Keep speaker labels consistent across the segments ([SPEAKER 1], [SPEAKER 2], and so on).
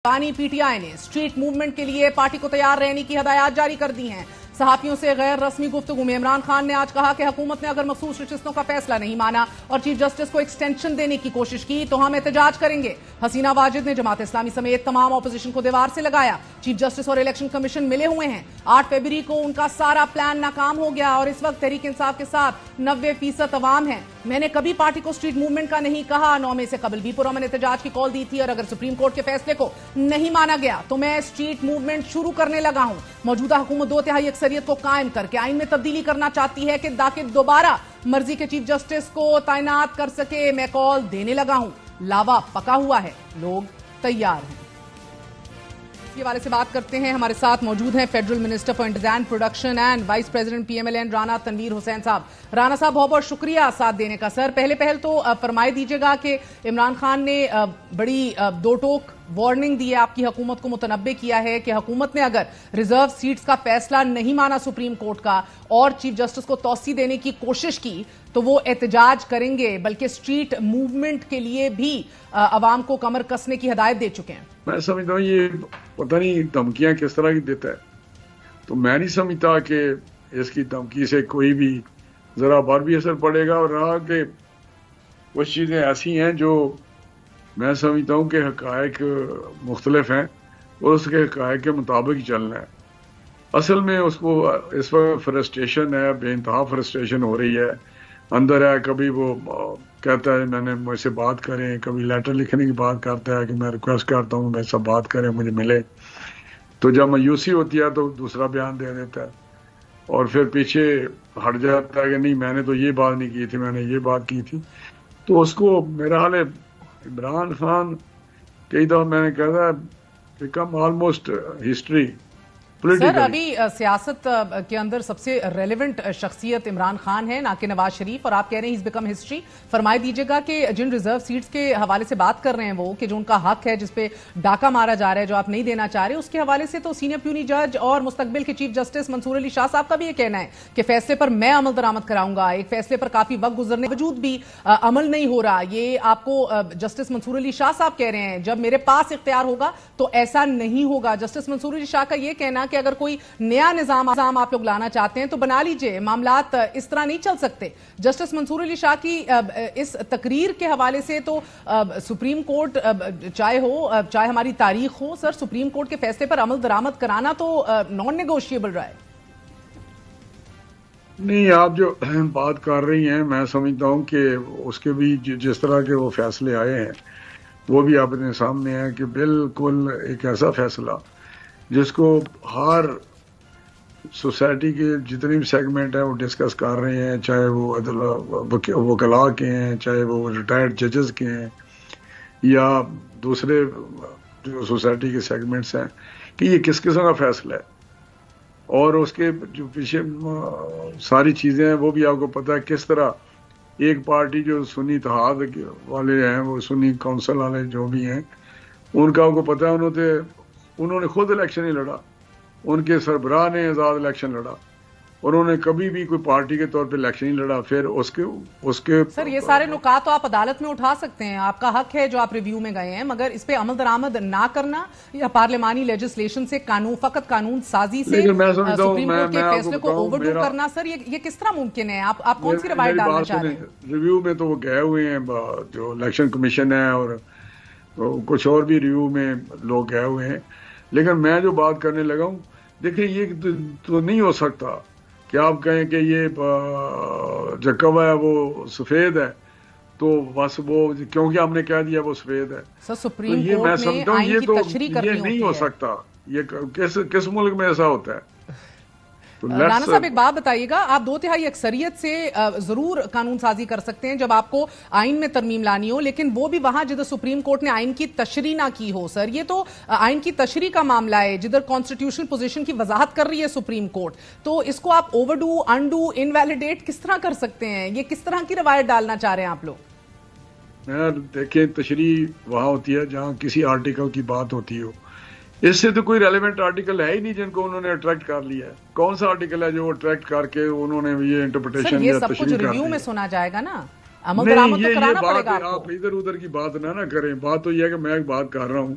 [SPEAKER 1] पानी पीटीआई ने street movement के लिए पार्टी को तैयार रहने की हदायत जारी कर दी हैं। सहाफियों से गैर रस्मी गुफ्तगू में इमरान खान ने आज कहा कि हुकूमत ने अगर मखसूस नशिस्तों का फैसला नहीं माना और चीफ जस्टिस को एक्सटेंशन देने की कोशिश की तो हम एहतजाज करेंगे। हसीना वाजिद ने जमात इस्लामी समेत तमाम ऑपोजिशन को दीवार से लगाया। चीफ जस्टिस और इलेक्शन कमीशन मिले हुए हैं। 8 फरवरी को उनका सारा प्लान नाकाम हो गया और इस वक्त तहरीक इंसाफ के साथ 90% अवाम है। मैंने कभी पार्टी को स्ट्रीट मूवमेंट का नहीं कहा। 9 मई से कबल भी पुरअमन एहतजाज की कॉल दी थी और अगर सुप्रीम कोर्ट के फैसले को नहीं माना गया तो मैं स्ट्रीट मूवमेंट शुरू करने लगा हूं। मौजूदा हुकूमत 2/3 अक्सरियत को कायम करके आइन में तब्दीली करना चाहती है कि ताकि दोबारा मर्जी के चीफ जस्टिस को तैनात कर सके। मैं कॉल देने लगा हूं। लावा पका हुआ है, लोग तैयार हैं। इसी हवाले से बात करते हैं। हमारे साथ मौजूद हैं फेडरल मिनिस्टर फॉर इंतजाम production and vice president PMLN Rana Tanveer Hussain साहब। राना साहब, बहुत बहुत शुक्रिया साथ देने का। सर, पहले तो फरमाई दीजिएगा कि इमरान खान ने बड़ी दो टोक वार्निंग दी है, आपकी हुकूमत को मुतनब्बे किया है कि हुकूमत ने अगर रिजर्व सीट्स का फैसला नहीं माना सुप्रीम कोर्ट का और चीफ जस्टिस को तौसी देने की कोशिश की तो वो एहतजाज करेंगे, बल्कि स्ट्रीट मूवमेंट के लिए भी अवाम को कमर कसने की हदायत दे चुके हैं।
[SPEAKER 2] मैं समझता हूँ ये पता नहीं धमकियां किस तरह की देता है, तो मैं नहीं समझता कि इसकी धमकी से कोई भी जरा बार भी असर पड़ेगा। और रहा कि कुछ चीज़ें ऐसी हैं जो मैं समझता हूँ कि हकायक मुख्तलिफ हैं और उसके हकायक के मुताबिक ही चलना है। असल में उसको इस वक्त फ्रस्ट्रेशन है, बेइंतहा फ्रस्ट्रेशन हो रही है, अंदर है। कभी वो कहता है मैंने मुझसे बात करें, कभी लेटर लिखने की बात करता है कि मैं रिक्वेस्ट करता हूँ मेरे साथ बात करें, मुझे मिले। तो जब मायूसी होती है तो दूसरा बयान दे देता है और फिर पीछे हट जाता है कि नहीं मैंने तो ये बात नहीं की थी, मैंने ये बात की थी। तो उसको मेरा हाल है इमरान खान कई दफा मैंने कहा बिकम ऑलमोस्ट हिस्ट्री।
[SPEAKER 1] सर, अभी सियासत के अंदर सबसे रेलेवेंट शख्सियत इमरान खान है, ना कि नवाज शरीफ, और आप कह रहे हैं इज बिकम हिस्ट्री। फरमाई दीजिएगा कि जिन रिजर्व सीट्स के हवाले से बात कर रहे हैं वो कि जो उनका हक है, जिसपे डाका मारा जा रहा है, जो आप नहीं देना चाह रहे, उसके हवाले से तो सीनियर प्यूनी जज और मुस्तकबिल के चीफ जस्टिस मंसूर अली शाह साहब का भी ये कहना है कि फैसले पर मैं अमल दरामद कराऊंगा। एक फैसले पर काफी वक्त गुजरने के बावजूद भी अमल नहीं हो रहा। ये आपको जस्टिस मंसूर अली शाह साहब कह रहे हैं, जब मेरे पास इख्तियार होगा तो ऐसा नहीं होगा। जस्टिस मंसूर अली शाह का ये कहना कि अगर कोई नया निजाम आप लोग लाना चाहते हैं तो बना लीजिए, मामलात इस तरह नहीं चल सकते। जस्टिस मंसूर अली शाह की इस तकरीर के हवाले से तो सुप्रीम कोर्ट चाहे हमारी तारीख हो, सर, सुप्रीम कोर्ट के फैसले पर अमल दरामद कराना तो नॉन नेगोशिएबल रहा है।
[SPEAKER 2] नहीं, आप जो बात कर रही हैं मैं समझता हूं कि उसके भी जिस तरह के वो फैसले आए हैं वो भी अपने सामने है कि बिल्कुल एक ऐसा फैसला जिसको हर सोसाइटी के जितने भी सेगमेंट हैं वो डिस्कस कर रहे हैं, चाहे वो वकला के हैं, चाहे वो रिटायर्ड जजेस के हैं या दूसरे जो सोसाइटी के सेगमेंट्स हैं, कि ये किस किस्म का फैसला है और उसके जो पीछे सारी चीज़ें हैं वो भी आपको पता है। किस तरह एक पार्टी जो सुन्नी इत्तेहाद वाले हैं, वो सुन्नी काउंसिल वाले जो भी हैं, उनका आपको पता है उन्होंने खुद इलेक्शन नहीं लड़ा, उनके सरबराह ने आज़ाद इलेक्शन लड़ा। उन्होंने कभी भी कोई पार्टी के तौर पे इलेक्शन नहीं लड़ा। फिर उसके सर,
[SPEAKER 1] ये सारे नुकात तो आप अदालत में उठा सकते हैं, आपका हक है जो आप रिव्यू में गए हैं, मगर इस पे अमल दरामद ना करना या पार्लिमानी लेजिस्लेशन से फकत कानून साजी से सुप्रीम कोर्ट के फैसले को ओवरडू करना, सर, ये किस तरह मुमकिन है? आप कौन सी रवायत डालना चाह रहे हैं?
[SPEAKER 2] रिव्यू में तो वो गए हुए हैं, जो इलेक्शन कमीशन है और कुछ और भी रिव्यू में लोग गए हुए हैं। लेकिन मैं जो बात करने लगा हूँ, देखिए ये तो नहीं हो सकता कि आप कहें कि ये जो कवा है वो सफेद है तो बस वो क्योंकि हमने कह दिया वो सफेद है।
[SPEAKER 1] सर, सुप्रीम कोर्ट ने आइन की तशरीह करनी होती है।
[SPEAKER 2] ये नहीं हो सकता। ये किस मुल्क में ऐसा होता है? तो
[SPEAKER 1] राना साहब, एक बात बताइएगा, आप 2/3 अक्सरियत से जरूर कानून साजी कर सकते हैं जब आपको आइन में तरमीम लानी हो, लेकिन वो भी वहां जिधर सुप्रीम कोर्ट ने आइन की तशरीह ना की हो। सर, ये तो आइन की तशरीह का मामला है, जिधर कॉन्स्टिट्यूशनल पोजीशन की वजाहत कर रही है सुप्रीम कोर्ट, तो इसको आप ओवरडू, अनडू, इनवैलिडेट किस तरह कर सकते हैं? ये किस तरह की रवायत डालना चाह रहे हैं आप लोग?
[SPEAKER 2] देखें, तशरीह वहां होती है जहां किसी आर्टिकल की बात होती हो। इससे तो कोई रेलेवेंट आर्टिकल है ही नहीं जिनको उन्होंने अट्रैक्ट कर लिया है। कौन सा आर्टिकल है जो अट्रैक्ट करके उन्होंने ये इंटरप्रिटेशन
[SPEAKER 1] या सब कुछ रिव्यू में सुना जाएगा ना, अमल दरामद तो कराना पड़ेगा आपको।
[SPEAKER 2] आप इधर उधर की बात ना करें। बात तो ये है कि मैं एक बात कर रहा हूँ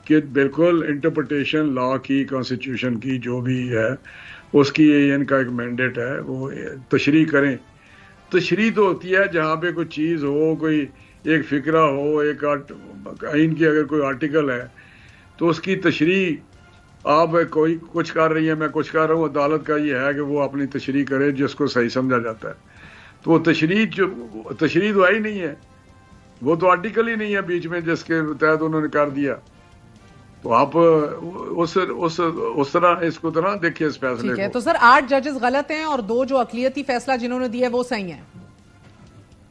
[SPEAKER 2] کہ بالکل انٹرپریٹیشن لا کی، کانسٹیٹیوشن کی جو بھی ہے اس کی ان کا ایک مینڈیٹ ہے، وہ تشریح کریں. تشریح تو ہوتی ہے جہاں پہ کوئی چیز ہو، کوئی ایک فکرہ ہو، ایک آئین کی اگر کوئی آرٹیکل ہے تو اس کی تشریح آپ کوئی کچھ کر رہی ہے، میں کچھ کر رہا ہوں، عدالت کا یہ ہے کہ وہ اپنی تشریح کرے جس کو صحیح سمجھا جاتا ہے. تو وہ تشریح تو ہے ہی نہیں ہے، وہ تو آرٹیکل ہی نہیں ہے بیچ میں جس کے تحت انہوں نے کر دیا. تو آپ اس طرح اس کو طرح دیکھیے اس فیصلے کو.
[SPEAKER 1] تو سر 8 ججز غلط ہیں اور 2 جو اقلیتی فیصلہ جنہوں نے دیا وہ صحیح ہیں؟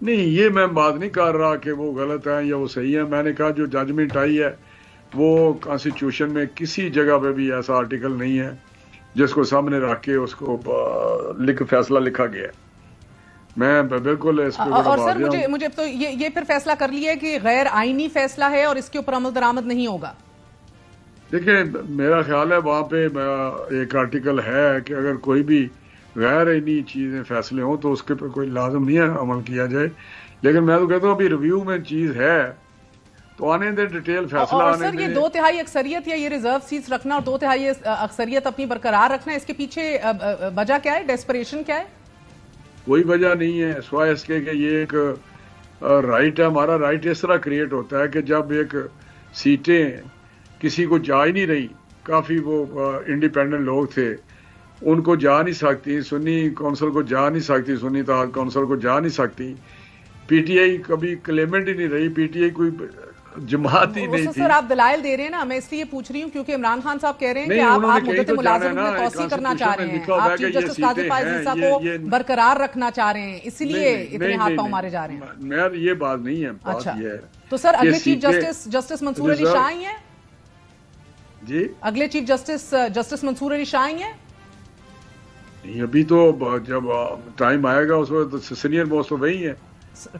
[SPEAKER 2] نہیں، یہ میں بات نہیں کر رہا کہ وہ غلط ہیں یا وہ صحیح ہیں. میں نے کہا جو ججمنٹ آئی ہے وہ کانسٹیٹیوشن میں کسی جگہ پہ بھی ایسا آرٹیکل نہیں ہے جس کو سامنے رکھ کے اس کو فیصلہ لکھا گیا ہے. میں بالکل اس کو
[SPEAKER 1] اور سر مجھے تو یہ پھر فیصلہ کر لیا ہے کہ غیر آئینی فیصلہ ہے اور اس کے اوپر عمل درآمد نہیں ہوگا.
[SPEAKER 2] دیکھیں میرا خیال ہے وہاں پہ ایک آرٹیکل ہے کہ اگر کوئی بھی غیر آئینی چیزیں فیصلے ہوں تو اس کے پر کوئی لازم نہیں ہے عمل کیا جائے. لیکن میں تو کہتا ہوں ابھی ریویو میں چیز ہے تو آنے دیں ڈیٹیل فیصلہ
[SPEAKER 1] اور
[SPEAKER 2] آنے
[SPEAKER 1] سر
[SPEAKER 2] دیں.
[SPEAKER 1] یہ 2/3 اکثریت یا یہ ریزرو سیٹس رکھنا اور 2/3 اکثریت اپنی برقرار رکھنا، اس کے پیچھے وجہ کیا ہے؟ ڈیسپریشن کیا ہے؟
[SPEAKER 2] کوئی وجہ نہیں ہے سوائے اس کے کہ یہ ایک رائٹ ہے. ہمارا رائٹ اس طرح کریٹ ہوتا ہے کہ جب ایک سیٹیں کسی کو جا ہی نہیں رہی، کافی وہ انڈیپینڈنٹ لوگ تھے، ان کو جا نہیں سکتی، سنی کونسل کو جا نہیں سکتی، سنی اتحاد کونسل کو جا نہیں سکتی. پی ٹی آئی کبھی کلیمنٹ ہی نہیں رہی، پی ٹی آئی کوئی جماعت ہی نہیں تھی.
[SPEAKER 1] سر آپ دلائل دے رہے ہیں نا، میں اس لیے پوچھ رہی ہوں کیونکہ عمران خان صاحب کہہ رہے ہیں کہ آپ مدت ملازمت میں توسیع کرنا چاہ رہے ہیں، آپ چیف جسٹس قاضی فائز عیسیٰ کو برقرار رکھنا چاہ رہے ہیں، اسی لیے اتنے ہاتھ پاؤں مارے جا رہے ہیں.
[SPEAKER 2] میں یہ بات نہیں ہے. بات یہ ہے
[SPEAKER 1] تو سر اگلے چیف جسٹس منصور علی شاہ ہی ہیں؟
[SPEAKER 2] جی
[SPEAKER 1] اگلے چیف جسٹس منصور علی شاہ ہی ہیں؟
[SPEAKER 2] ابھی تو جب ٹائم آئے گا اس وقت سینئر موسٹ تو وہی ہے.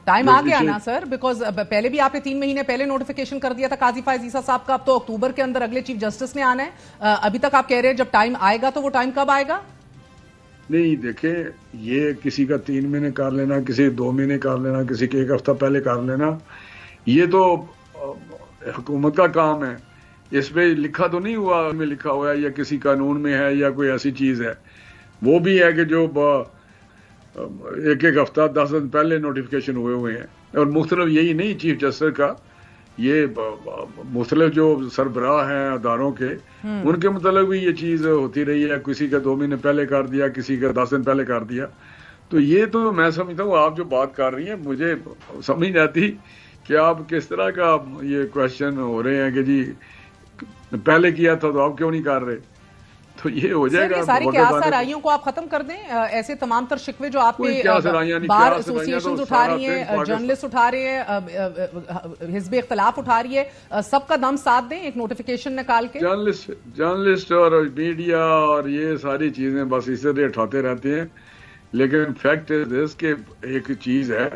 [SPEAKER 1] ٹائم آ گیا نا سر، بیکاز پہلے بھی آپ نے 3 مہینے پہلے نوٹیفیکیشن کر دیا تھا قاضی فائز عیسیٰ صاحب کا، اب تو اکتوبر کے اندر اگلے چیف جسٹس نے آنا ہے. ابھی تک آپ کہہ رہے ہیں جب ٹائم آئے گا، تو وہ ٹائم کب آئے گا؟
[SPEAKER 2] نہیں دیکھیں، یہ کسی کا 3 مہینے کر لینا، کسی 2 مہینے کر لینا، کسی کے 1 ہفتہ پہلے کر لینا، یہ تو حکومت کا کام ہے. اس پہ لکھا تو نہیں ہوا، میں لکھا ہوا ہے یا کسی قانون میں ہے یا کوئی ایسی چیز ہے. وہ بھی ہے کہ جو 1 ہفتہ 10 دن پہلے نوٹیفیکیشن ہوئے ہیں. اور مختلف یہی نہیں چیف جسٹس کا، یہ مختلف جو سربراہ ہیں اداروں کے، ان کے متعلق بھی یہ چیز ہوتی رہی ہے. کسی کا 2 مہینے پہلے کر دیا، کسی کا 10 دن پہلے کر دیا. تو یہ تو میں سمجھتا ہوں آپ جو بات کر رہی ہیں مجھے سمجھ نہیں آتی کہ آپ کس طرح کا یہ کوشچن ہو رہے ہیں کہ جی پہلے کیا تھا تو آپ کیوں نہیں کر رہے. تو یہ ہو جائے گا.
[SPEAKER 1] ساری سرائیوں کو آپ ختم کر دیں. ایسے تمام تر شکوے جو آپ کے بار ایسوسیشنز اٹھا رہی ہیں، جرنلسٹ اٹھا رہے ہیں، حزب اختلاف اٹھا رہی ہے، سب کا دم ساتھ دیں ایک نوٹیفیکیشن نکال کے.
[SPEAKER 2] جرنلسٹ اور میڈیا اور یہ ساری چیزیں بس اسی طرح اٹھاتے رہتے ہیں. لیکن فیکٹ از دس کہ ایک چیز ہے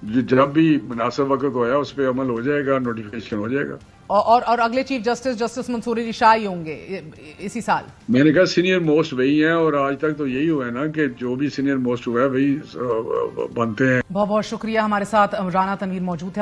[SPEAKER 2] جب بھی مناسب وقت ہویا اس پہ عمل ہو جائے گا، نوٹیفیکیشن ہو جائے گا.
[SPEAKER 1] اور اگلے چیف جسٹس منصور علی شاہ ہی ہوں گے اسی سال؟
[SPEAKER 2] میں نے کہا سینئر موسٹ وہی ہیں، اور آج تک تو یہی ہوا ہے نا کہ جو بھی سینئر موسٹ ہوا ہے وہی بنتے ہیں.
[SPEAKER 1] بہت بہت شکریہ. ہمارے ساتھ رانا تنویر موجود ہے.